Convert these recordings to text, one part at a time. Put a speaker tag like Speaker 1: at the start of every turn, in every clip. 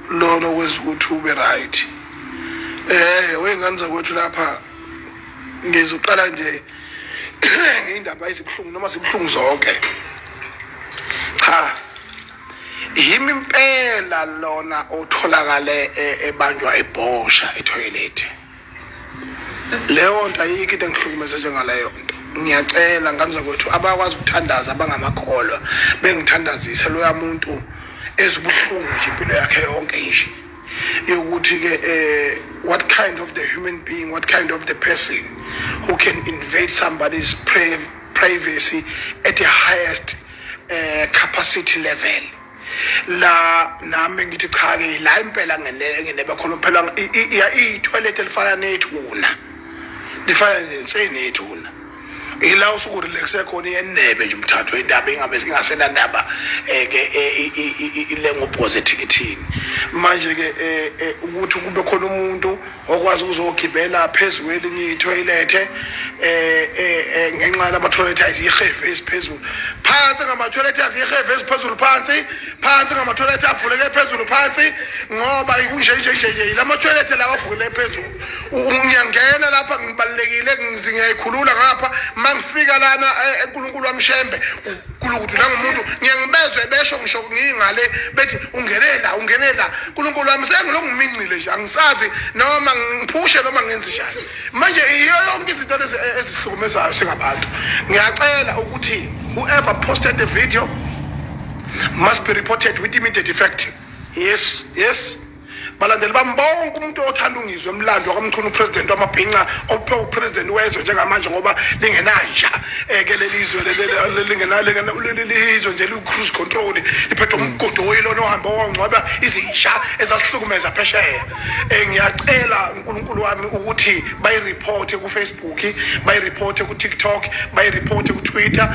Speaker 1: lona okwenza ukuthi ube right. Wengane zakwethu lapha ngizoqala nje indaba ezibhlungu noma zibhlungu zonke. Cha, yimi impela lona otholakale ebanjwa ebhosha etoilet. Leyo nto ayikho into engihlukumeza njengaleyo nto. Ngiyacela ngane zakwethu abakwazi ukuthandaza abangamakholwa bengithandazise loya muntu ezibuhlungu nje impilo yakhe yonke nje. Yokuthi ke what kind of the human being, what kind of the person who can invade somebody's privacy at the highest capacity level. La nami ngithi cha ke la impela ngene bakhona phela i-toilet elifana nethuna lifana nensene ethuna ila usuku relaxe khona yenebe nje umthatho indaba engabe singasena ndaba ke ile ngopositive thini manje ke ukuthi kube khona umuntu okwazi ukuzogibela phezulu elinye i-toilet ngenxa lama toilet ayiziheve esiphezulu phansi ngama toilet aziheve esiphezulu phansi ngama toilet avuleke phezulu phansi ngoba ikunje lama toilet lawa avuleke phezulu ngiyangena lapha ngibalekile ngizingiyayikhulula ngapha mangifika lana eNkulunkulu wamshembe ukuthi nangumuntu ngiyangibezwe besho ngisho ngingale bethi ungenela uNkulunkulu wami sengilongimincile nje angisazi noma ngiphushe noma ngenze njani manje iyo yonke izinto ezihlukumezayo singabantu. Ngiyacela ukuthi whoever posted the video must be reported with immediate effect. Yes balandeli bami bonke umuntu othanda uNgizwe emlando akamchuna upresident wamabhinqa ophe upresident wezwe njengamanje ngoba lingenanja ke lelizwe lelizwe nje li-cruise control liphethwe umgodo oyilona ohamba ongcwaba izisha ezasihlukumeza phesheya. Ngiyacela uNkulunkulu wami ukuthi bayireport ku Facebook, bayireport ku TikTok, bayireport ku Twitter.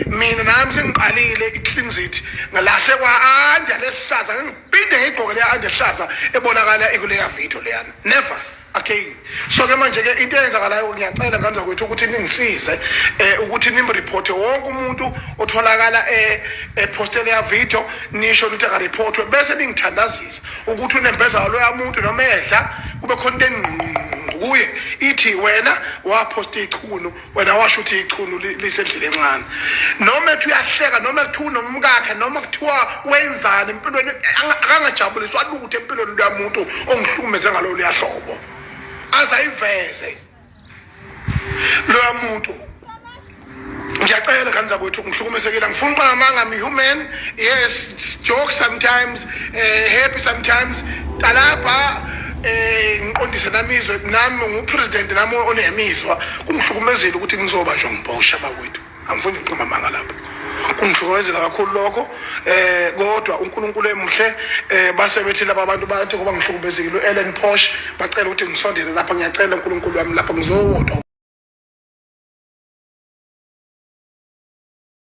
Speaker 1: Mina nami sengiqalile i-cleansit ngalahle kwa anja lesihlaza ngiphinde ngigqoke le anja ehlaza ebonakala ekuleya video leyana never again. So ke manje ke into eyenzakalayo ngiyacela ngane zakwethu ukuthi ningisize ukuthi nimreport wonke umuntu otholakala epostele ya video nisho ukuthi akareport bese ningithandazisa ukuthi unembeza loya muntu noma edla kube content kuye ithi wena waposta ichunu wena washo ukuthi ichunu lisendlele encane noma ethi uyahleka noma ethi unomkakhe noma kuthiwa wenzani empilweni akangajabuliswa lutho empilweni lomuntu ongihlukumeze ngalo liyahlobo azayiveze loya muntu. Ngiyacela ngane zakwethu ngihlukumesekile ngifuna uqamanga I'm human. Yes, joke sometimes, happy sometimes. Talapha ngiqondise namizwe nami ngupresident nami onemizwa kungihlukumezile ukuthi ngizoba nje ngibhosha bakwethu angifuni ngiqhuma manga lapho kungihlukumezela kakhulu lokho kodwa uNkulunkulu emuhle base bethi laba abantu bathi ngoba ngihlukumezekile uEllen Posh bacela ukuthi ngisondele lapha ngiyacela uNkulunkulu wami lapha ngizowodwa